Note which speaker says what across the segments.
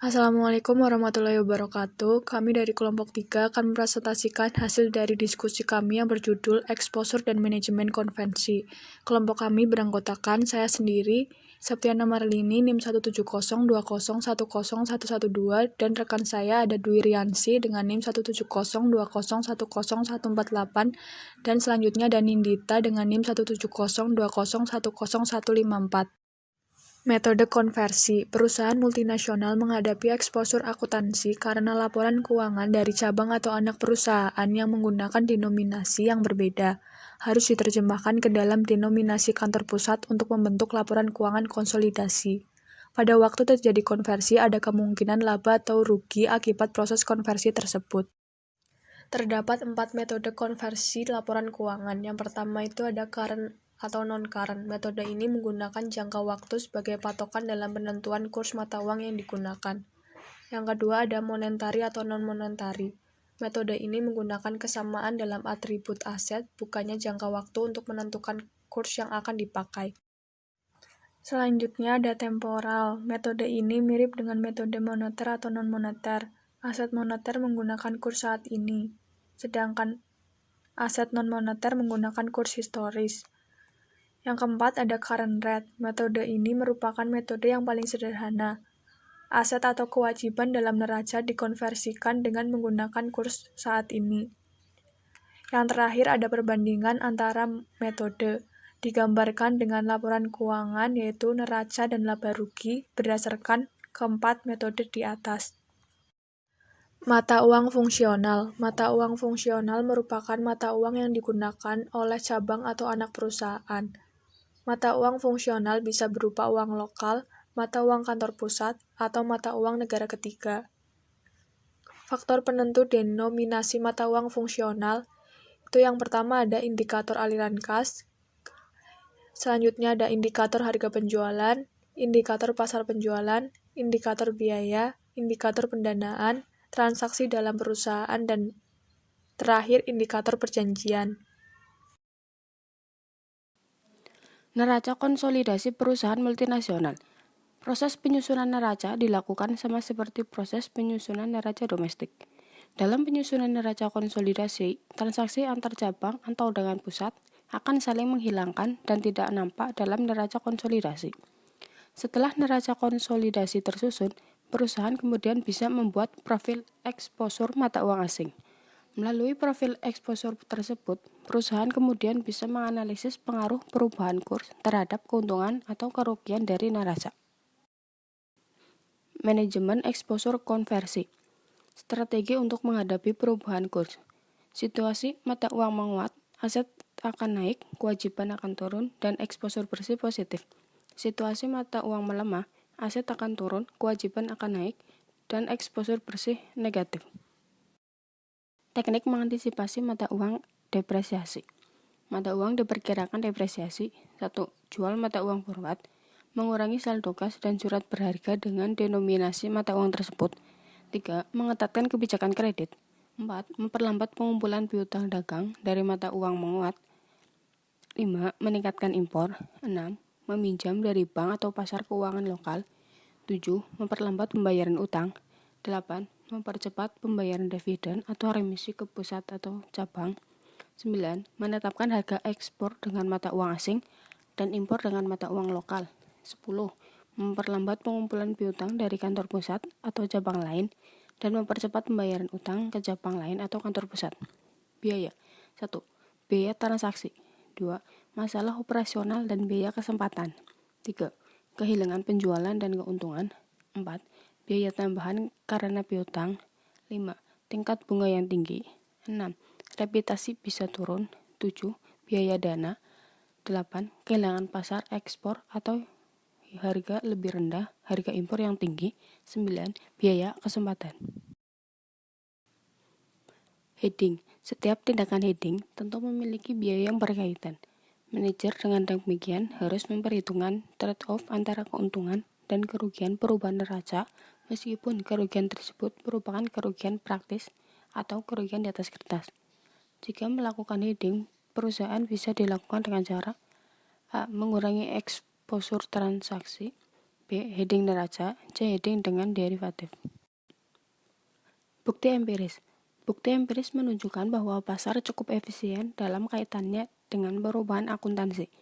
Speaker 1: Assalamualaikum warahmatullahi wabarakatuh. Kami dari kelompok 3 akan mempresentasikan hasil dari diskusi kami yang berjudul Exposure dan Manajemen Konvensi. Kelompok kami beranggotakan saya sendiri, Septiana Marlini, NIM 17020101112, dan rekan saya ada Dwi Riansi dengan NIM 17020101448, dan selanjutnya ada Nindita dengan NIM 17020101154. Metode konversi. Perusahaan multinasional menghadapi exposure akuntansi karena laporan keuangan dari cabang atau anak perusahaan yang menggunakan denominasi yang berbeda. Harus diterjemahkan ke dalam denominasi kantor pusat untuk membentuk laporan keuangan konsolidasi. Pada waktu terjadi konversi, ada kemungkinan laba atau rugi akibat proses konversi tersebut. Terdapat 4 metode konversi laporan keuangan. Yang pertama itu ada current atau non-current. Metode ini menggunakan jangka waktu sebagai patokan dalam penentuan kurs mata uang yang digunakan. Yang kedua ada monetary atau non-monetary. Metode ini menggunakan kesamaan dalam atribut aset, bukannya jangka waktu untuk menentukan kurs yang akan dipakai. Selanjutnya ada temporal. Metode ini mirip dengan metode moneter atau non-moneter. Aset moneter menggunakan kurs saat ini, sedangkan aset non-moneter menggunakan kurs historis. Yang keempat ada current rate. Metode ini merupakan metode yang paling sederhana. Aset atau kewajiban dalam neraca dikonversikan dengan menggunakan kurs saat ini. Yang terakhir ada perbandingan antara metode, digambarkan dengan laporan keuangan yaitu neraca dan laba rugi berdasarkan keempat metode di atas. Mata uang fungsional. Mata uang fungsional merupakan mata uang yang digunakan oleh cabang atau anak perusahaan. Mata uang fungsional bisa berupa uang lokal, mata uang kantor pusat, atau mata uang negara ketiga. Faktor penentu denominasi mata uang fungsional itu yang pertama ada indikator aliran kas, selanjutnya ada indikator harga penjualan, indikator pasar penjualan, indikator biaya, indikator pendanaan, transaksi dalam perusahaan, dan terakhir indikator perjanjian.
Speaker 2: Neraca konsolidasi perusahaan multinasional. Proses penyusunan neraca dilakukan sama seperti proses penyusunan neraca domestik. Dalam penyusunan neraca konsolidasi, transaksi antar cabang atau dengan pusat akan saling menghilangkan dan tidak nampak dalam neraca konsolidasi. Setelah neraca konsolidasi tersusun, perusahaan kemudian bisa membuat profil exposure mata uang asing. Melalui profil exposure tersebut, perusahaan kemudian bisa menganalisis pengaruh perubahan kurs terhadap keuntungan atau kerugian dari neraca. Manajemen exposure konversi. Strategi untuk menghadapi perubahan kurs. Situasi mata uang menguat, aset akan naik, kewajiban akan turun, dan exposure bersih positif. Situasi mata uang melemah, aset akan turun, kewajiban akan naik, dan exposure bersih negatif. Teknik mengantisipasi mata uang depresiasi. Mata uang diperkirakan depresiasi. 1. Jual mata uang forward, mengurangi saldo kas dan surat berharga dengan denominasi mata uang tersebut. 3. Mengetatkan kebijakan kredit. 4. Memperlambat pengumpulan piutang dagang dari mata uang menguat. 5. Meningkatkan impor. 6. Meminjam dari bank atau pasar keuangan lokal. 7. Memperlambat pembayaran utang. 8. Mempercepat pembayaran dividen atau remisi ke pusat atau cabang. 9. Menetapkan harga ekspor dengan mata uang asing dan impor dengan mata uang lokal. 10. Memperlambat pengumpulan piutang dari kantor pusat atau cabang lain dan mempercepat pembayaran utang ke cabang lain atau kantor pusat. Biaya. 1. Biaya transaksi. 2. Masalah operasional dan biaya kesempatan. 3. Kehilangan penjualan dan keuntungan. 4. Biaya tambahan karena piutang. 5. Tingkat bunga yang tinggi. 6. Reputasi bisa turun. 7. Biaya dana. 8. Kehilangan pasar ekspor atau harga lebih rendah, harga impor yang tinggi. 9. Biaya kesempatan. Heading. Setiap tindakan heading tentu memiliki biaya yang berkaitan. Manajer dengan demikian harus memperhitungkan trade-off antara keuntungan dan kerugian perubahan neraca, meskipun kerugian tersebut merupakan kerugian praktis atau kerugian di atas kertas. Jika melakukan heading, perusahaan bisa dilakukan dengan cara A. Mengurangi exposure transaksi, B. Heading neraca. C. Heading dengan derivatif. Bukti empiris. Bukti empiris menunjukkan bahwa pasar cukup efisien dalam kaitannya dengan perubahan akuntansi.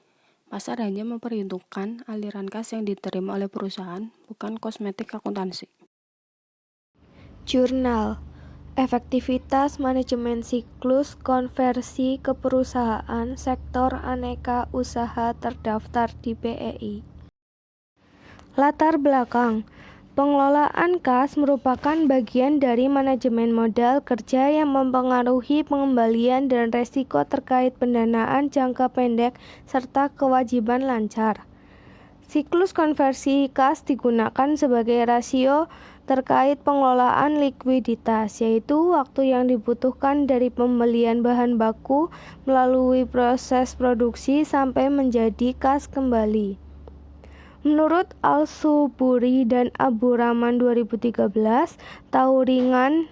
Speaker 2: Pasar hanya memperhitungkan aliran kas yang diterima oleh perusahaan, bukan kosmetik akuntansi.
Speaker 3: Jurnal. Efektivitas manajemen siklus konversi ke perusahaan sektor aneka usaha terdaftar di BEI. Latar belakang. Pengelolaan kas merupakan bagian dari manajemen modal kerja yang mempengaruhi pengembalian dan resiko terkait pendanaan jangka pendek serta kewajiban lancar. Siklus konversi kas digunakan sebagai rasio terkait pengelolaan likuiditas, yaitu waktu yang dibutuhkan dari pembelian bahan baku melalui proses produksi sampai menjadi kas kembali. Menurut Al-Suburi dan Abu Rahman 2013, Tauringan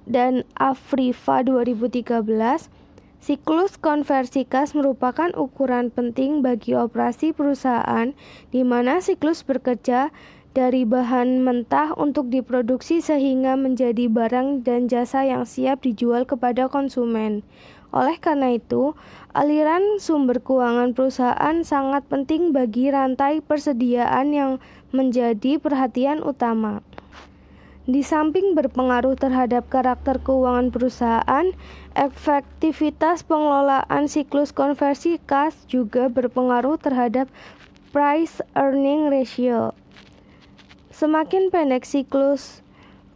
Speaker 3: dan Afrifa 2013, siklus konversi kas merupakan ukuran penting bagi operasi perusahaan di mana siklus bekerja dari bahan mentah untuk diproduksi sehingga menjadi barang dan jasa yang siap dijual kepada konsumen. Oleh karena itu, aliran sumber keuangan perusahaan sangat penting bagi rantai persediaan yang menjadi perhatian utama. Di samping berpengaruh terhadap karakter keuangan perusahaan, efektivitas pengelolaan siklus konversi kas juga berpengaruh terhadap price-earning ratio. Semakin pendek siklus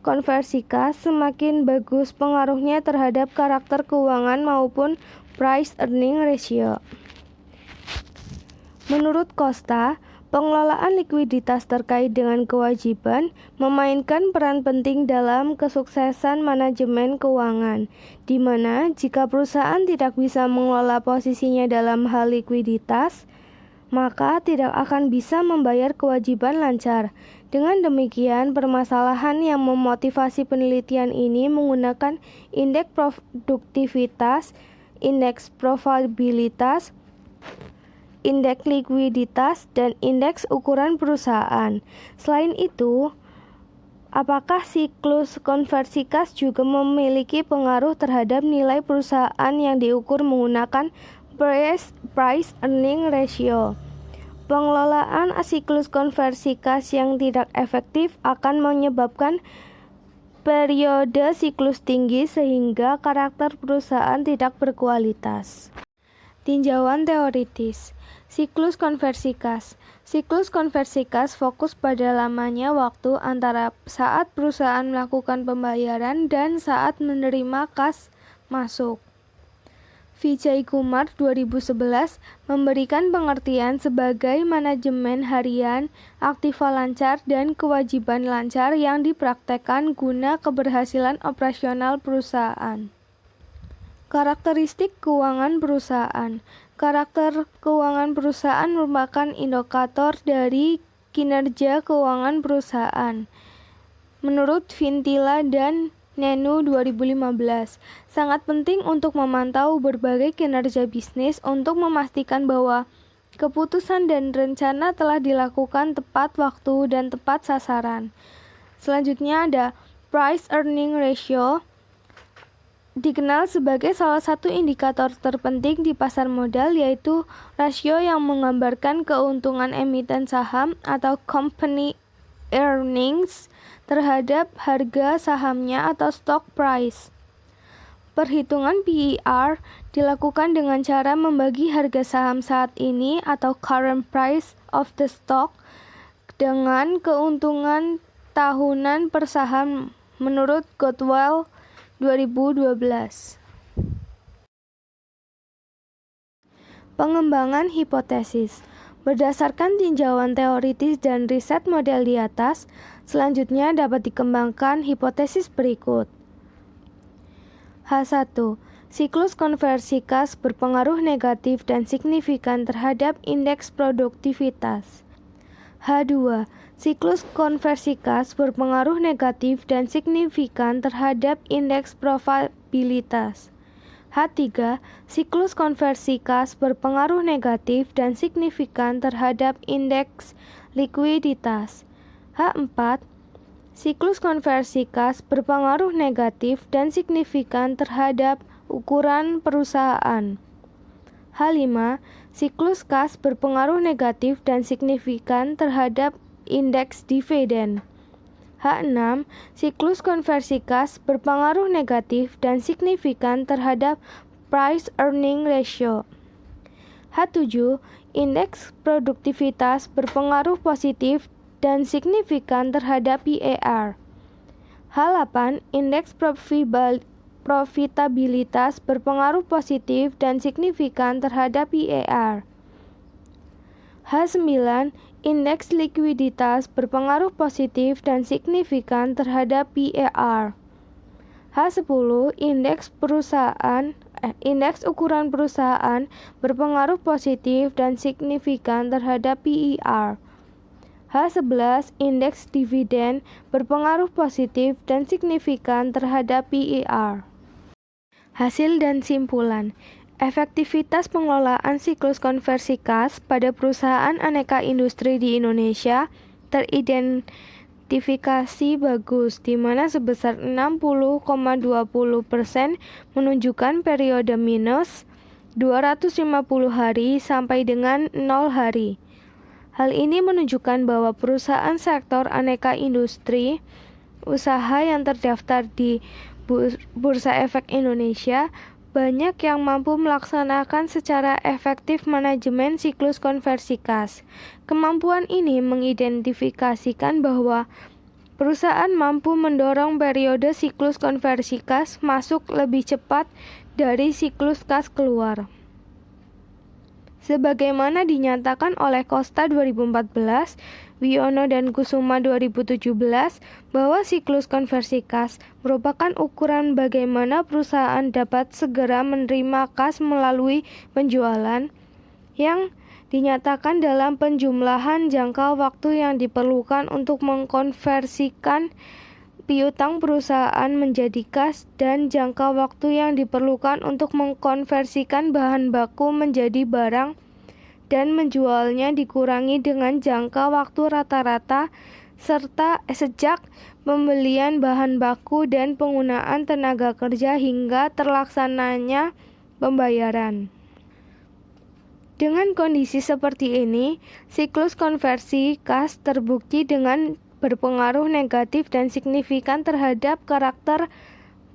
Speaker 3: konversi kas, semakin bagus pengaruhnya terhadap karakter keuangan maupun price-earning ratio. Menurut Costa, pengelolaan likuiditas terkait dengan kewajiban memainkan peran penting dalam kesuksesan manajemen keuangan, di mana jika perusahaan tidak bisa mengelola posisinya dalam hal likuiditas, maka tidak akan bisa membayar kewajiban lancar. Dengan demikian, permasalahan yang memotivasi penelitian ini menggunakan indeks produktivitas, indeks profitabilitas, indeks likuiditas, dan indeks ukuran perusahaan. Selain itu, apakah siklus konversi kas juga memiliki pengaruh terhadap nilai perusahaan yang diukur menggunakan price earning ratio? Pengelolaan siklus konversi kas yang tidak efektif akan menyebabkan periode siklus tinggi sehingga karakter perusahaan tidak berkualitas. Tinjauan teoritis. Siklus konversi kas. Siklus konversi kas fokus pada lamanya waktu antara saat perusahaan melakukan pembayaran dan saat menerima kas masuk. Vijay Kumar 2011 memberikan pengertian sebagai manajemen harian, aktiva lancar, dan kewajiban lancar yang dipraktekkan guna keberhasilan operasional perusahaan. Karakteristik keuangan perusahaan. Karakter keuangan perusahaan merupakan indikator dari kinerja keuangan perusahaan. Menurut Vintila dan Nenu 2015, sangat penting untuk memantau berbagai kinerja bisnis untuk memastikan bahwa keputusan dan rencana telah dilakukan tepat waktu dan tepat sasaran. Selanjutnya ada price earning ratio, dikenal sebagai salah satu indikator terpenting di pasar modal, yaitu rasio yang menggambarkan keuntungan emiten saham atau company earnings terhadap harga sahamnya atau stock price. Perhitungan PER dilakukan dengan cara membagi harga saham saat ini atau current price of the stock dengan keuntungan tahunan per saham menurut Goodwell 2012. Pengembangan hipotesis. Berdasarkan tinjauan teoritis dan riset model di atas, selanjutnya dapat dikembangkan hipotesis berikut. H1. Siklus konversi kas berpengaruh negatif dan signifikan terhadap indeks produktivitas. H2. Siklus konversi kas berpengaruh negatif dan signifikan terhadap indeks profitabilitas. H3. Siklus konversi kas berpengaruh negatif dan signifikan terhadap indeks likuiditas. H4. Siklus konversi kas berpengaruh negatif dan signifikan terhadap ukuran perusahaan. H5. Siklus kas berpengaruh negatif dan signifikan terhadap indeks dividen. H6. Siklus konversi kas berpengaruh negatif dan signifikan terhadap price earning ratio. H7. Indeks produktivitas berpengaruh positif dan signifikan terhadap PER. H8. Indeks profitabilitas berpengaruh positif dan signifikan terhadap PER. H9. Indeks likuiditas berpengaruh positif dan signifikan terhadap PER. H10. Indeks ukuran perusahaan berpengaruh positif dan signifikan terhadap PER. H11. Indeks dividen berpengaruh positif dan signifikan terhadap PER. Hasil dan simpulan. Efektivitas pengelolaan siklus konversi kas pada perusahaan aneka industri di Indonesia teridentifikasi bagus, di mana sebesar 60,20% menunjukkan periode minus 250 hari sampai dengan 0 hari. Hal ini menunjukkan bahwa perusahaan sektor aneka industri, usaha yang terdaftar di Bursa Efek Indonesia, banyak yang mampu melaksanakan secara efektif manajemen siklus konversi kas. Kemampuan ini mengidentifikasikan bahwa perusahaan mampu mendorong periode siklus konversi kas masuk lebih cepat dari siklus kas keluar. Sebagaimana dinyatakan oleh Costa 2014, Wiono dan Kusuma 2017, bahwa siklus konversi kas merupakan ukuran bagaimana perusahaan dapat segera menerima kas melalui penjualan, yang dinyatakan dalam penjumlahan jangka waktu yang diperlukan untuk mengkonversikan piutang perusahaan menjadi kas dan jangka waktu yang diperlukan untuk mengkonversikan bahan baku menjadi barang dan menjualnya dikurangi dengan jangka waktu rata-rata serta sejak pembelian bahan baku dan penggunaan tenaga kerja hingga terlaksananya pembayaran. Dengan kondisi seperti ini, siklus konversi kas terbukti dengan berpengaruh negatif dan signifikan terhadap karakter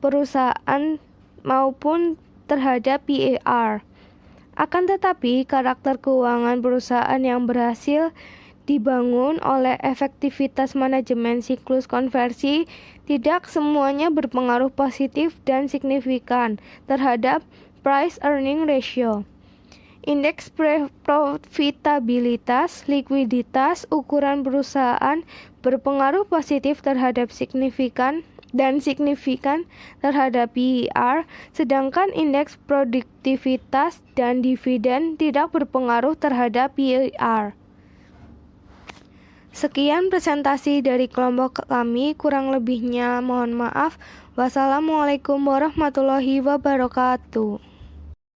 Speaker 3: perusahaan maupun terhadap PER. Akan tetapi, karakter keuangan perusahaan yang berhasil dibangun oleh efektivitas manajemen siklus konversi tidak semuanya berpengaruh positif dan signifikan terhadap price earning ratio. Indeks profitabilitas, likuiditas, ukuran perusahaan berpengaruh positif terhadap signifikan terhadap PER, sedangkan indeks produktivitas dan dividen tidak berpengaruh terhadap PER. Sekian presentasi dari kelompok kami, kurang lebihnya mohon maaf. Wassalamualaikum warahmatullahi wabarakatuh.